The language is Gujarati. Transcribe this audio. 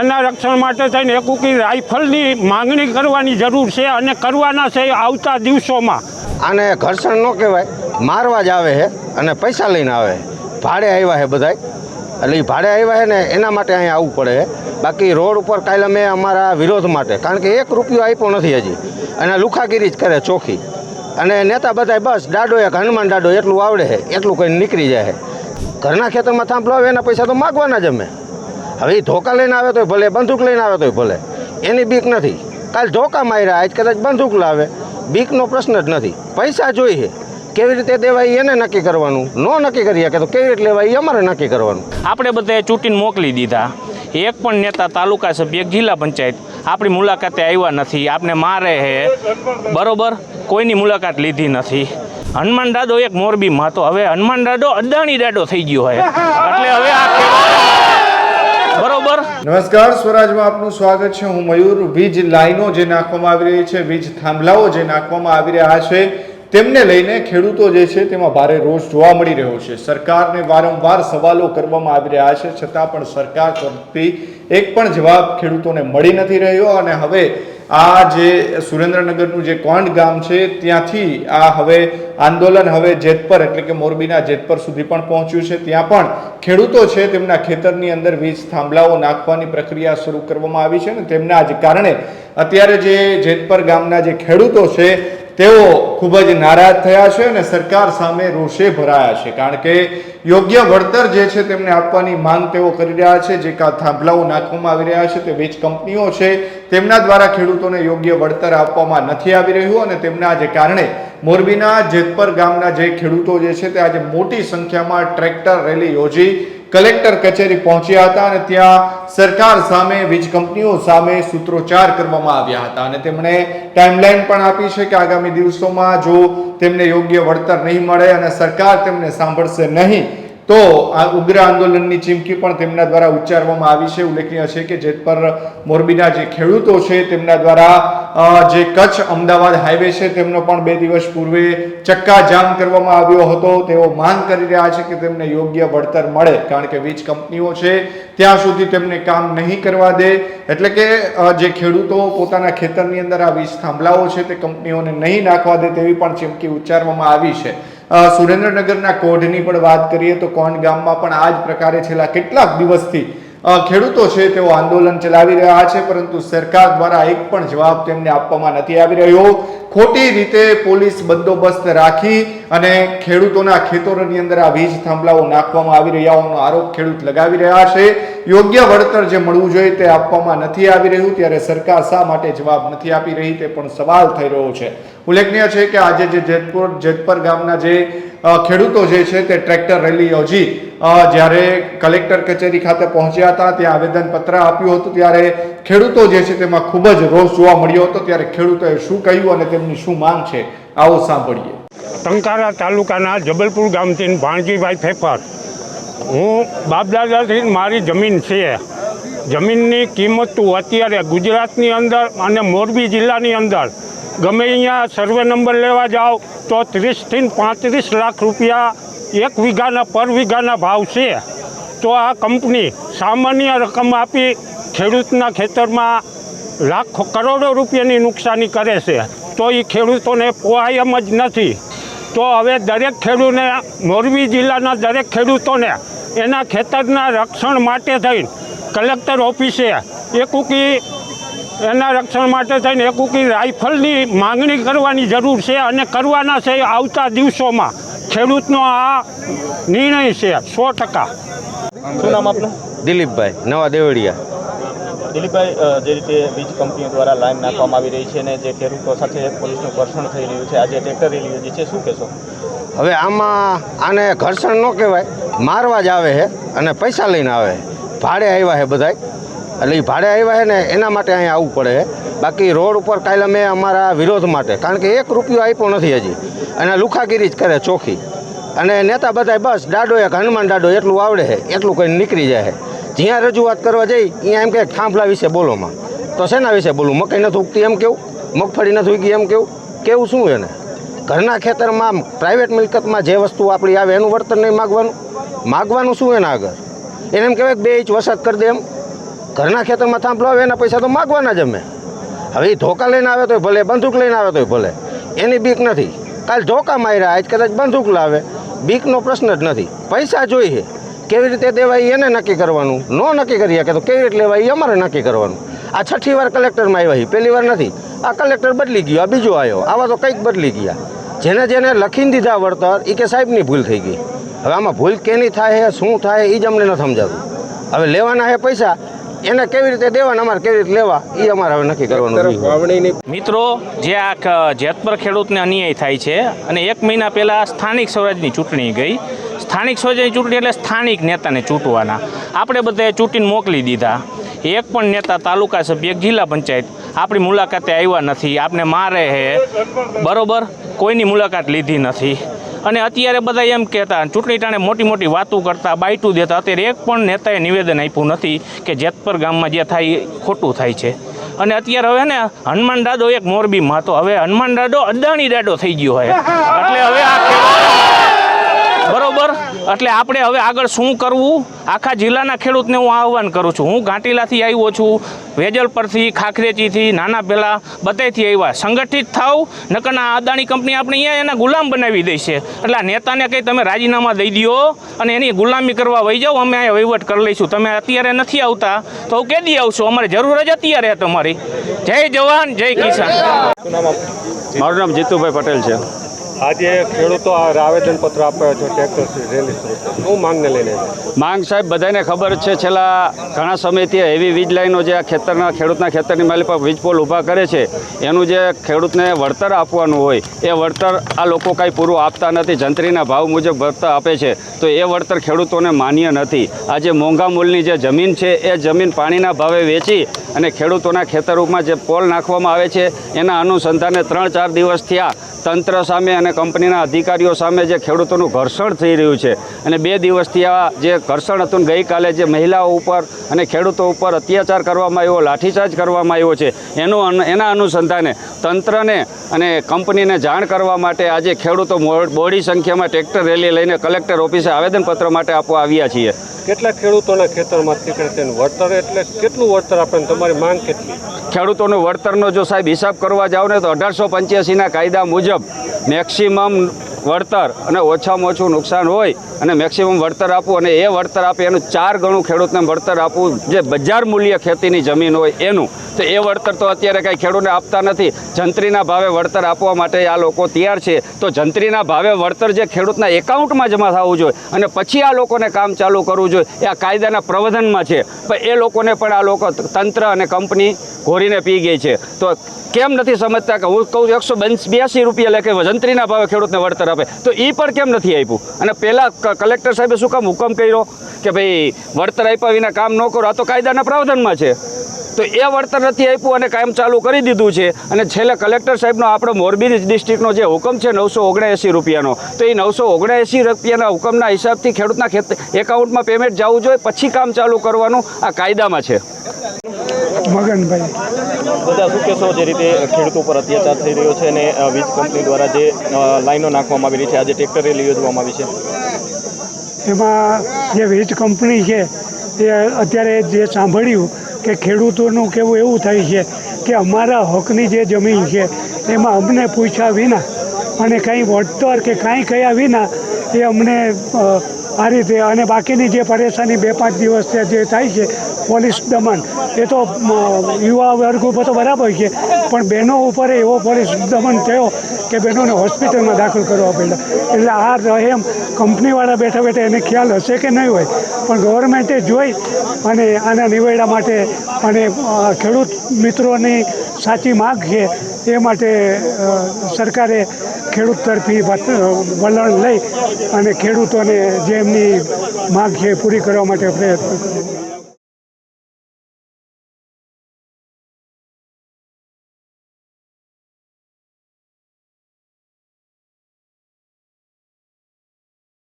એના રક્ષણ માટે થઈને એકુકી રાઇફલની માંગણી કરવાની જરૂર છે અને કરવાના છે આવતા દિવસોમાં. આને ઘર્ષણ ન કહેવાય, મારવા જ આવે છે અને પૈસા લઈને આવે. ભાડે આવ્યા છે બધાય, એટલે એ ભાડે આવ્યા છે ને એના માટે અહીંયા આવવું પડે છે. બાકી રોડ ઉપર કાલે અમે અમારા વિરોધ માટે, કારણ કે 1 રૂપિયો આપ્યો નથી હજી, અને લુખાગીરી જ કરે ચોખ્ખી. અને નેતા બધાય બસ દાડો એક હનુમાન દાડો એટલું આવડે છે એટલું કંઈ નીકળી જાય છે. ઘરના ખેતરમાં થાંભલો આવે એના પૈસા તો માગવાના જ અમે. હવે એ ધોકા લઈને આવે તોય ભલે, બંદૂક લઈને આવે તોય ભલે, એની બીક નથી. કાલ ધોકા માર્યા, આજ કદાચ બંદૂક લાવે, બીકનો પ્રશ્ન જ નથી. પૈસા જોઈએ, કેવી રીતે દેવાય એને નક્કી કરવાનું. ન નક્કી કરી શકે તો કેવી રીતે લેવાય એ અમારે નક્કી કરવાનું. આપણે બધાએ ચૂંટીને મોકલી દીધા, એક પણ નેતા તાલુકા સભ્ય એક જિલ્લા પંચાયત આપણી મુલાકાતે આવ્યા નથી. આપણે મારે છે બરોબર, કોઈની મુલાકાત લીધી નથી. હનુમાન દાદો એક મોરબીમાં હતો, હવે હનુમાન દાદો અદાણી દાદો થઈ ગયો હોય, એટલે હવે આ બરોબર. નમસ્કાર, સ્વરાજમાં આપનું સ્વાગત છે. હું મયુર. વીજ લાઈનો જે નાખવામાં આવી રહી છે, વીજ થાંભલાઓ જે નાખવામાં આવી રહ્યા છે, તેમને લઈને ખેડૂતો જે છે તેમાં ભારે રોષ જોવા મળી રહ્યો છે. સરકારને વારંવાર સવાલો કરવામાં આવી રહ્યા છે, છતાં પણ સરકાર તરફથી એક પણ જવાબ ખેડૂતોને મળી નથી રહ્યો. અને હવે આ જે સુરેન્દ્રનગરનું જે કોંડ ગામ છે ત્યાંથી આ હવે આંદોલન હવે જેતપર એટલે કે મોરબીના જેતપર સુધી પણ પહોંચ્યું છે. ત્યાં પણ ખેડૂતો છે તેમના ખેતરની અંદર વીજ થાંભલાઓ નાખવાની પ્રક્રિયા શરૂ કરવામાં આવી છે અને તેમના જ કારણે અત્યારે જે જેતપર ગામના જે ખેડૂતો છે તેઓ ખૂબ જ નારાજ થયા છે અને સરકાર સામે રોષે ભરાયા છે. કારણ કે યોગ્ય વળતર જે છે તેમને આપવાની માંગ તેઓ કરી રહ્યા છે. જે થાંભલાઓ નાખવામાં આવી રહ્યા છે તે વીજ કંપનીઓ છે તેમના દ્વારા ખેડૂતોને યોગ્ય વળતર આપવામાં નથી આવી રહ્યું અને તેમના જે કારણે મોરબીના જેતપર ગામના જે ખેડૂતો જે છે તે આજે મોટી સંખ્યામાં ટ્રેક્ટર રેલી યોજી કલેક્ટર કચેરી પહોંચ્યા હતા અને ત્યાં સરકાર સામે, વીજ કંપનીઓ સામે સૂત્રોચ્ચાર કરવામાં આવ્યા હતા અને તેમણે ટાઈમલાઈન પણ આપી છે કે આગામી દિવસોમાં જો તેમને યોગ્ય વળતર નહીં મળે અને સરકાર તેમને સાંભળશે નહીં તો આ ઉગ્ર આંદોલનની ચીમકી પણ તેમના દ્વારા ઉચ્ચારવામાં આવી છે. ઉલ્લેખનીય છે કે જેતપર મોરબીના જે ખેડૂતો છે તેમના દ્વારા જે કચ્છ અમદાવાદ હાઈવે છે તેમનો પણ 2 દિવસ પૂર્વે ચક્કા જામ કરવામાં આવ્યો હતો. તેઓ માંગ કરી રહ્યા છે કે તેમને યોગ્ય વળતર મળે, કારણ કે વીજ કંપનીઓ છે ત્યાં સુધી તેમને કામ નહીં કરવા દે. એટલે કે જે ખેડૂતો પોતાના ખેતરની અંદર આ વીજ થાંભલાઓ છે તે કંપનીઓને નહીં નાખવા દે તેવી પણ ચીમકી ઉચ્ચારવામાં આવી છે. સુરેન્દ્રનગરના કોઢની પણ વાત કરીએ તો કોંડ ગામમાં પણ આ જ પ્રકારે છેલ્લા કેટલાક દિવસથી ખેડૂતો છે તેઓ આંદોલન ચલાવી રહ્યા છે, પરંતુ સરકાર દ્વારા એક પણ જવાબ તેમને આપવામાં નથી આવી રહ્યો. ખોટી રીતે પોલીસ બંદોબસ્ત રાખી અને ખેડૂતોના ખેતરોની અંદર આ વીજ થાંભલાઓ નાખવામાં આવી રહ્યા હોવાનો આરોપ ખેડૂત લગાવી રહ્યા છે. યોગ્ય વળતર જે મળવું જોઈએ તે આપવામાં નથી આવી રહ્યું, ત્યારે સરકાર શા માટે જવાબ નથી આપી રહી તે પણ સવાલ થઈ રહ્યો છે. ઉલ્લેખનીય છે કે આજે જે જેતપર ગામના જે ખેડૂતો જે છે તે ટ્રેક્ટર રેલી યોજી જ્યારે કલેક્ટર કચેરી ખાતે પહોંચ્યા હતા, ત્યાં આવેદનપત્ર આપ્યું હતું, ત્યારે ખેડૂતો જે છે તેમાં ખૂબ જ રોષ જોવા મળ્યો હતો. ત્યારે ખેડૂતોએ શું કહ્યું અને તેમની શું માંગ છે, આવો સાંભળીએ. ટંકારા તાલુકાના જબલપુર ગામથી ભાણજીભાઈ ફેફર. હું બાપદાદાથી મારી જમીન છે. જમીનની કિંમત અત્યારે ગુજરાતની અંદર અને મોરબી જિલ્લાની અંદર ગમે અહીંયા સર્વે નંબર લેવા જાઓ તો 30 થી 35 લાખ રૂપિયા 1 વીઘાના પર વીઘાના ભાવ છે. તો આ કંપની સામાન્ય રકમ આપી ખેડૂતના ખેતરમાં લાખો કરોડો રૂપિયાની નુકસાની કરે છે, તો એ ખેડૂતોને પોહાય એમ જ નથી. તો હવે દરેક ખેડૂતને, મોરબી જિલ્લાના દરેક ખેડૂતોને એના ખેતરના રક્ષણ માટે થઈને કલેક્ટર ઓફિસે એના રક્ષણ માટે થઈને એકુકી રાઇફલની માંગણી કરવાની જરૂર છે અને કરવાના છે આવતા દિવસોમાં. ખેડૂતનો આ નિર્ણય છે 100%. શું નામ આપનું? દિલીપભાઈ, નવા દેવળિયા. દિલીપભાઈ, જે રીતે વીજ કંપનીઓ દ્વારા લાઈન નાખવામાં આવી રહી છે અને જે ખેડૂતો સાથે પોલીસનું ઘર્ષણ થઈ રહ્યું છે, આજે ટ્રેક્ટર રેલી યોજી છે, શું કહેશો? હવે આને ઘર્ષણ ન કહેવાય, મારવા જ આવે છે અને પૈસા લઈને આવે. ભાડે આવ્યા છે બધાય, એટલે એ ભાડે આવ્યા છે ને એના માટે અહીંયા આવવું પડે છે. બાકી રોડ ઉપર કાલે અમે અમારા વિરોધ માટે, કારણ કે 1 રૂપિયો આપ્યો નથી હજી, અને લુખાગીરી જ કરે ચોખ્ખી. અને નેતા બધાય બસ દાડો એક હનુમાન દાડો એટલું આવડે છે એટલું કંઈ નીકળી જાય છે. જ્યાં રજૂઆત કરવા જઈ અહીંયા એમ કે થાંભલા વિશે બોલોમાં, તો શેના વિશે બોલું? મકાઈ નથી ઉગતી એમ કેવું? મગફળી નથી ઉગી એમ કેવું શું એને? ઘરના ખેતરમાં પ્રાઇવેટ મિલકતમાં જે વસ્તુ આપણી આવે એનું વળતર નહીં માગવાનું શું એના આગળ? એને એમ કહેવાય કે 2 ઇંચ વરસાદ કરી દે એમ? ઘરના ખેતરમાં થાંભલો આવે એના પૈસા તો માગવાના જ અમે. હવે એ ધોકા લઈને આવે તોય ભલે, બંદૂક લઈને આવે તોય ભલે, એની બીક નથી. કાલ ધોકા માર્યા, આજ કદાચ બંદૂક લાવે, બીકનો પ્રશ્ન જ નથી. પૈસા જોઈએ, કેવી રીતે દેવાય એને નક્કી કરવાનું. ન નક્કી કરી શકે તો કેવી રીતે લેવાય એ અમારે નક્કી કરવાનું. આ 6ઠ્ઠી વાર કલેક્ટરમાં આવ્યા, પહેલી વાર નથી. આ કલેક્ટર બદલી ગયો, આ બીજો આવ્યો, આવા તો કંઈક બદલી ગયા. જેને લખીને દીધા વળતર એ કે સાહેબની ભૂલ થઈ ગઈ. હવે આમાં ભૂલ કેની થાય છે, શું થાય એ જ અમને ન સમજાતું. હવે લેવાના છે પૈસા, એને કેવી રીતે દેવાના, અમારે કેવી રીતે લેવા એ અમારે હવે નક્કી કરવાનું. મિત્રો, જે આ જેતપર ખેડૂતને અન્યાય થાય છે અને 1 મહિના પહેલાં સ્થાનિક સ્વરાજની ચૂંટણી ગઈ. સ્થાનિક સ્વરાજની ચૂંટણી એટલે સ્થાનિક નેતાને ચૂંટવાના. આપણે બધાએ ચૂંટીને મોકલી દીધા. એક પણ નેતા, તાલુકા સભ્ય, જિલ્લા પંચાયત આપણી મુલાકાતે આવ્યા નથી. આપને મારે છે, બરોબર, કોઈની મુલાકાત લીધી નથી. અને અત્યારે બધા એમ કહેતા, ચૂંટણી ટાણે મોટી મોટી વાતો કરતા, બાઇટું દેતા. અત્યારે એક પણ નેતાએ નિવેદન આપ્યું નથી કે જેતપર ગામમાં જે થાય એ ખોટું થાય છે. અને અત્યારે હવે ને હનુમાન દાદો એક મોરબીમાં હતો, હવે હનુમાન દાદો અદાણી દાદો થઈ ગયો હોય. એટલે હવે આ બરોબર, એટલે આપણે હવે આગળ શું કરવું, આખા જિલ્લાના ખેડૂતને હું આહવાન કરું છું. હું ઘાટીલાથી આવ્યો છું, વેજલ પરથી, ખાખરેચીથી, નાના પેલા બધાથી આવ્યા. સંગઠિત થાવ, નકર આ અદાણી કંપની આપણે અહીંયા એના ગુલામ બનાવી દઈ છે. એટલે આ નેતાને કંઈ તમે રાજીનામા દઈ દો અને એની ગુલામી કરવા વહી જાઓ, અમે અહીંયા વહીવટ કરી લઈશું. તમે અત્યારે નથી આવતા તો હું કેદી આવશું, અમારે જરૂર જ અત્યારે તમારી. જય જવાન, જય કિસાન. મારું નામ જીતુભાઈ પટેલ છે. આજે ખેડૂતો આવેદનપત્ર આપ્યા છે ટ્રેક્ટર રેલી શરૂ. શું માંગને લઈને? માંગ સાહેબ બધાને ખબર છે, છેલ્લા ઘણા સમયથી હેવી વીજ લાઈનો જે આ ખેડૂતના ખેતરની માલી પર વીજ પોલ ઊભા કરે છે, એનું જે ખેડૂતને વળતર આપવાનું હોય એ વળતર આ લોકો કાંઈ પૂરું આપતા નથી. જંત્રીના ભાવ મુજબ વળતર આપે છે તો એ વળતર ખેડૂતોને માન્ય નથી. આજે મોંઘા મૂલ્યની જે જમીન છે એ જમીન પાણીના ભાવે વેચી અને ખેડૂતોના ખેતરોમાં જે પોલ નાખવામાં આવે છે એના અનુસંધાને 3-4 દિવસ થયા તંત્ર સામે અને કંપનીના અધિકારીઓ સામે જે ખેડૂતોનું ઘર્ષણ થઈ રહ્યું છે. અને 2 દિવસથી આ જે ઘર્ષણ હતું, ગઈકાલે જે મહિલાઓ ઉપર અને ખેડૂતો ઉપર અત્યાચાર કરવામાં આવ્યો, લાઠીચાર્જ કરવામાં આવ્યો છે, એના અનુસંધાને તંત્રને અને કંપનીને જાણ કરવા માટે આજે ખેડૂતો બોડી સંખ્યામાં ટ્રેક્ટર રેલી લઈને કલેક્ટર ઓફિસે આવેદનપત્ર માટે આપવા આવ્યા છીએ. કેટલા ખેડૂતોના ખેતરમાં વળતર એટલે કેટલું વળતર આપે, તમારી માંગ કેટલી? ખેડૂતોનું વળતરનો જો સાહેબ હિસાબ કરવા જાવ ને તો 1885ના કાયદા મુજબ મેક્સિમમ વળતર અને ઓછામાં ઓછું નુકસાન હોય અને મેક્સિમમ વળતર આપવું, અને એ વળતર આપે એનું 4 ગણું ખેડૂતને વળતર આપવું, જે બજાર મૂલ્ય ખેતીની જમીન હોય એનું. તો એ વળતર તો અત્યારે કાંઈ ખેડૂતને આપતા નથી. જંત્રીના ભાવે વળતર આપવા માટે આ લોકો તૈયાર છે. તો જંત્રીના ભાવે વળતર જે ખેડૂતના એકાઉન્ટમાં જમા થવું જોઈએ અને પછી આ લોકોને કામ ચાલુ કરવું જોઈએ, એ આ કાયદાના પ્રવર્ધનમાં છે. પણ એ લોકોને પણ આ લોકો તંત્ર અને કંપની ઘોરીને પી ગઈ છે. તો કેમ નથી સમજતા કે હું કહું 182 રૂપિયા લેખે જંત્રીના ભાવે ખેડૂતને વળતર આપે, તો એ પણ કેમ નથી આપ્યું? અને પહેલાં કલેક્ટર સાહેબે શું કામ હુકમ કર્યો કે ભાઈ વળતર આપ્યા વિના કામ ન કરો? આ તો કાયદાના પ્રાવધાનમાં છે. તો એ વળતર નથી આપ્યું અને કામ ચાલુ કરી દીધું છે. અને છેલ્લે કલેક્ટર સાહેબનો આપણો મોરબી ડિસ્ટ્રિક્ટનો જે હુકમ છે 979 રૂપિયાનો, તો એ 979 રૂપિયાના હુકમના હિસાબથી ખેડૂતના એકાઉન્ટમાં પેમેન્ટ જવું જોઈએ, પછી કામ ચાલુ કરવાનું આ કાયદામાં છે. મગનભાઈ, બધા શું કહેશો, જે રીતે ખેડૂતો પર અત્યાચાર થઈ રહ્યો છે અને વીજ કંપની દ્વારા જે લાઈનો નાખવામાં આવી રહી છે, આજે ટ્રેક્ટર રેલી યોજવામાં આવી છે, એમાં જે વીજ કંપની છે એ અત્યારે જે સાંભળ્યું કે ખેડૂતોનું કેવું એવું થાય છે કે અમારા હકની જે જમીન છે એમાં અમને પૂછ્યા વિના અને કંઈ વળતર કે કાંઈ કયા વિના એ અમને આ રીતે, અને બાકીની જે પરેશાની 2-5 દિવસ જે થાય છે પોલીસ દમન, એ તો યુવા વર્ગ ઉપર તો બરાબર છે, પણ બહેનો ઉપર એવો પોલીસ દમન થયો કે બહેનોને હોસ્પિટલમાં દાખલ કરવા પડ્યા. એટલે આ રહેમ કંપનીવાળા બેઠા બેઠા એને ખ્યાલ હશે કે નહીં હોય, પણ ગવર્મેન્ટે જોઈ અને આના નિવેડા માટે અને ખેડૂત મિત્રોની સાચી માગ છે એ માટે સરકારે ખેડૂત તરફી વલણ લઈ અને ખેડૂતોને જે એમની માગ છે પૂરી કરવા માટે પ્રયત્ન કર્યો.